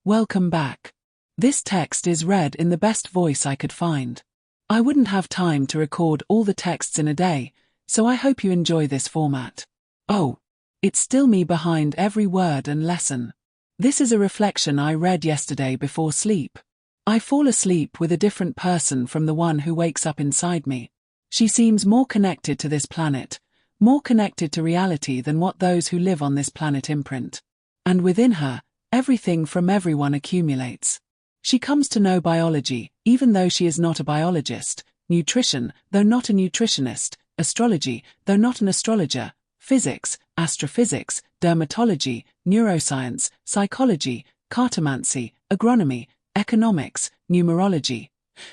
Welcome back. This text is read in the best voice I could find. I wouldn't have time to record all the texts in a day, so I hope you enjoy this format. Oh, it's still me behind every word and lesson. This is a reflection I read yesterday before sleep. I fall asleep with a different person from the one who wakes up inside me. She seems more connected to this planet, more connected to reality than what those who live on this planet imprint. And within her, everything from everyone accumulates. She comes to know biology, even though she is not a biologist, nutrition, though not a nutritionist, astrology, though not an astrologer, physics, astrophysics, dermatology, neuroscience, psychology, cartomancy, agronomy, economics, numerology.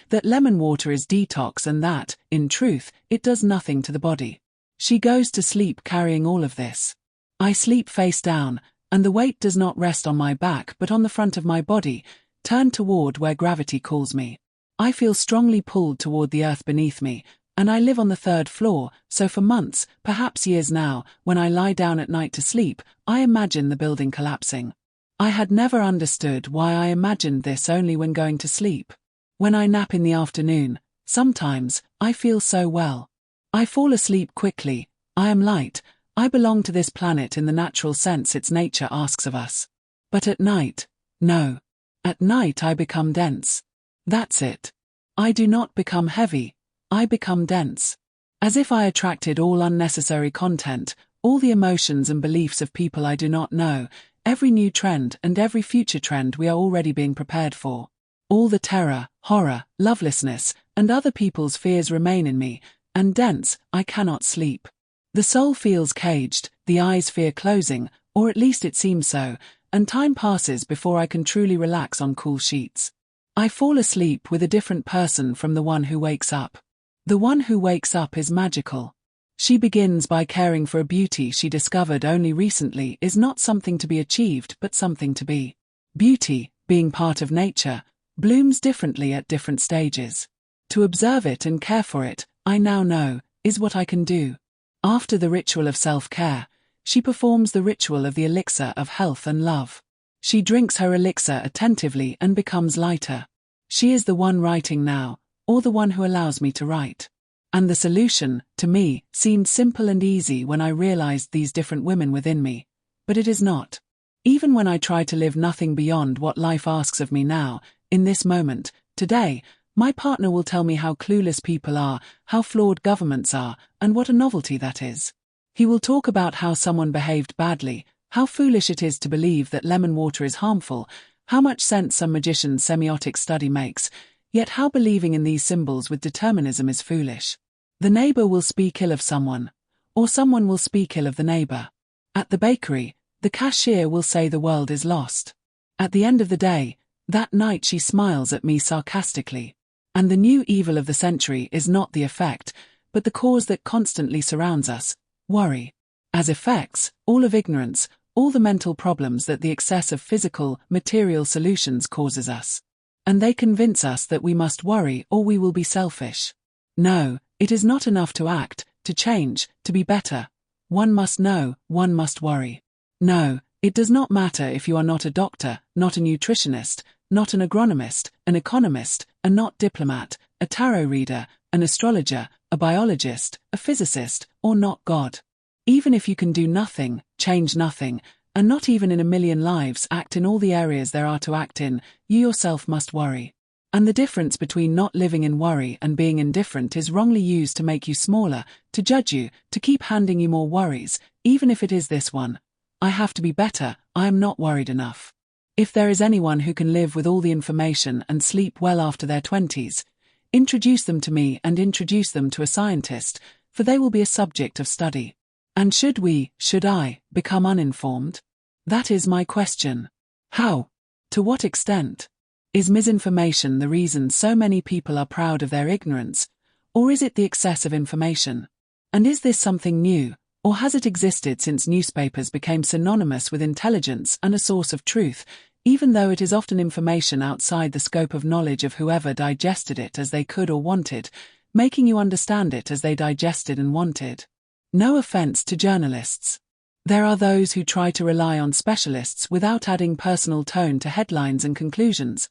That lemon water is detox and that, in truth, it does nothing to the body. She goes to sleep carrying all of this. I sleep face down, and the weight does not rest on my back but on the front of my body, turned toward where gravity calls me. I feel strongly pulled toward the earth beneath me, and I live on the 3rd floor, so for months, perhaps years now, when I lie down at night to sleep, I imagine the building collapsing. I had never understood why I imagined this only when going to sleep. When I nap in the afternoon, sometimes, I feel so well. I fall asleep quickly, I am light, I belong to this planet in the natural sense its nature asks of us. But at night, no. At night I become dense. That's it. I do not become heavy, I become dense. As if I attracted all unnecessary content, all the emotions and beliefs of people I do not know, every new trend and every future trend we are already being prepared for. All the terror, horror, lovelessness, and other people's fears remain in me, and dense, I cannot sleep. The soul feels caged, the eyes fear closing, or at least it seems so, and time passes before I can truly relax on cool sheets. I fall asleep with a different person from the one who wakes up. The one who wakes up is magical. She begins by caring for a beauty she discovered only recently is not something to be achieved but something to be. Beauty, being part of nature, blooms differently at different stages. To observe it and care for it, I now know, is what I can do. After the ritual of self-care, she performs the ritual of the elixir of health and love. She drinks her elixir attentively and becomes lighter. She is the one writing now, or the one who allows me to write. And the solution, to me, seemed simple and easy when I realized these different women within me. But it is not. Even when I try to live nothing beyond what life asks of me now, in this moment, today, my partner will tell me how clueless people are, how flawed governments are, and what a novelty that is. He will talk about how someone behaved badly, how foolish it is to believe that lemon water is harmful, how much sense some magician's semiotic study makes, yet how believing in these symbols with determinism is foolish. The neighbor will speak ill of someone, or someone will speak ill of the neighbor. At the bakery, the cashier will say the world is lost. At the end of the day, that night she smiles at me sarcastically. And the new evil of the century is not the effect, but the cause that constantly surrounds us, worry. As effects, all of ignorance, all the mental problems that the excess of physical, material solutions causes us. And they convince us that we must worry or we will be selfish. No, it is not enough to act, to change, to be better. One must know, one must worry. No, it does not matter if you are not a doctor, not a nutritionist, not an agronomist, an economist, a not diplomat, a tarot reader, an astrologer, a biologist, a physicist, or not God. Even if you can do nothing, change nothing, and not even in a million lives act in all the areas there are to act in, you yourself must worry. And the difference between not living in worry and being indifferent is wrongly used to make you smaller, to judge you, to keep handing you more worries, even if it is this one. I have to be better, I am not worried enough. If there is anyone who can live with all the information and sleep well after their 20s, introduce them to me and introduce them to a scientist, for they will be a subject of study. And should I, become uninformed? That is my question. How? To what extent? Is misinformation the reason so many people are proud of their ignorance, or is it the excess of information? And is this something new, or has it existed since newspapers became synonymous with intelligence and a source of truth, even though it is often information outside the scope of knowledge of whoever digested it as they could or wanted, making you understand it as they digested and wanted? No offense to journalists. There are those who try to rely on specialists without adding personal tone to headlines and conclusions.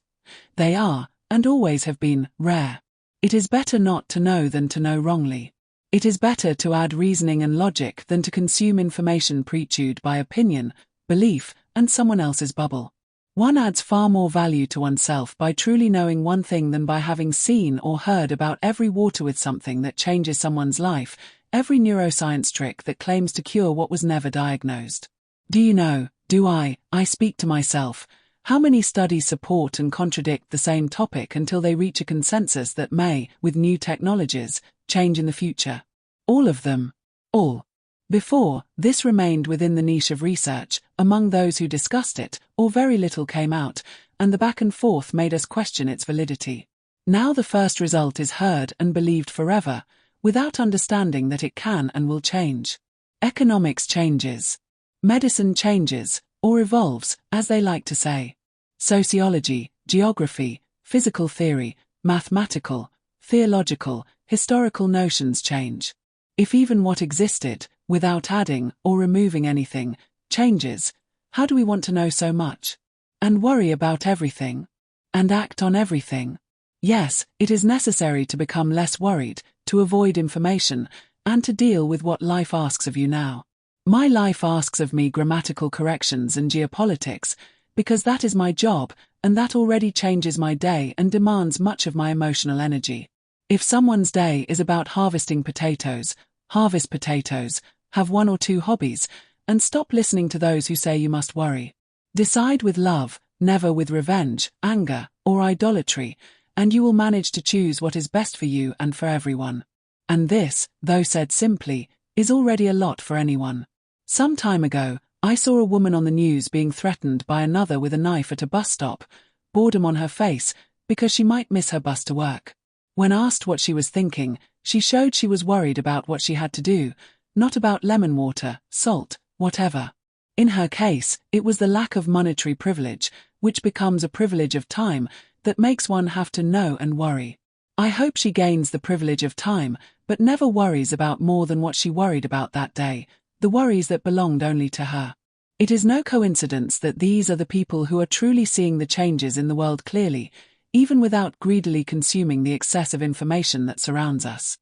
They are, and always have been, rare. It is better not to know than to know wrongly. It is better to add reasoning and logic than to consume information pre-chewed by opinion, belief, and someone else's bubble. One adds far more value to oneself by truly knowing one thing than by having seen or heard about every water with something that changes someone's life, every neuroscience trick that claims to cure what was never diagnosed. Do you know, do I speak to myself, how many studies support and contradict the same topic until they reach a consensus that may, with new technologies, change in the future? All of them. All. Before, this remained within the niche of research, among those who discussed it, or very little came out, and the back and forth made us question its validity. Now the first result is heard and believed forever, without understanding that it can and will change. Economics changes. Medicine changes, or evolves, as they like to say. Sociology, geography, physical theory, mathematical, theological, historical notions change. If even what existed, without adding or removing anything, changes, how do we want to know so much? And worry about everything? And act on everything? Yes, it is necessary to become less worried, to avoid information, and to deal with what life asks of you now. My life asks of me grammatical corrections and geopolitics, because that is my job, and that already changes my day and demands much of my emotional energy. If someone's day is about harvesting potatoes, harvest potatoes, have one or two hobbies, and stop listening to those who say you must worry. Decide with love, never with revenge, anger, or idolatry, and you will manage to choose what is best for you and for everyone. And this, though said simply, is already a lot for anyone. Some time ago, I saw a woman on the news being threatened by another with a knife at a bus stop, boredom on her face, because she might miss her bus to work. When asked what she was thinking, she showed she was worried about what she had to do, not about lemon water, salt, whatever. In her case, it was the lack of monetary privilege, which becomes a privilege of time, that makes one have to know and worry. I hope she gains the privilege of time, but never worries about more than what she worried about that day, the worries that belonged only to her. It is no coincidence that these are the people who are truly seeing the changes in the world clearly, even without greedily consuming the excess of information that surrounds us.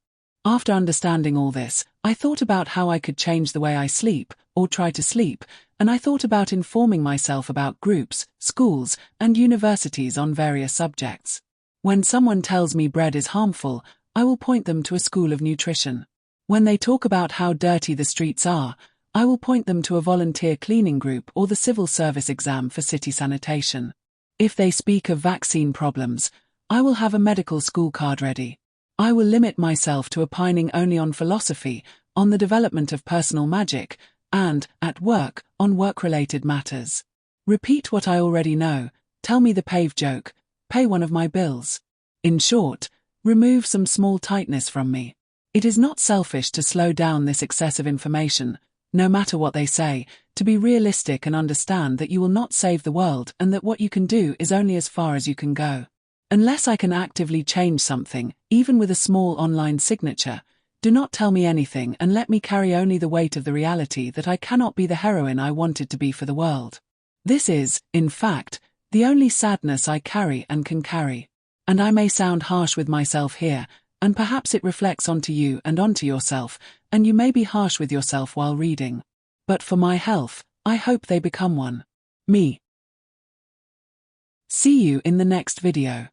After understanding all this, I thought about how I could change the way I sleep, or try to sleep, and I thought about informing myself about groups, schools, and universities on various subjects. When someone tells me bread is harmful, I will point them to a school of nutrition. When they talk about how dirty the streets are, I will point them to a volunteer cleaning group or the civil service exam for city sanitation. If they speak of vaccine problems, I will have a medical school card ready. I will limit myself to opining only on philosophy, on the development of personal magic, and, at work, on work-related matters. Repeat what I already know, tell me the pave joke, pay one of my bills. In short, remove some small tightness from me. It is not selfish to slow down this excessive information, no matter what they say, to be realistic and understand that you will not save the world and that what you can do is only as far as you can go. Unless I can actively change something, even with a small online signature, do not tell me anything and let me carry only the weight of the reality that I cannot be the heroine I wanted to be for the world. This is, in fact, the only sadness I carry and can carry. And I may sound harsh with myself here, and perhaps it reflects onto you and onto yourself, and you may be harsh with yourself while reading. But for my health, I hope they become one. Me. See you in the next video.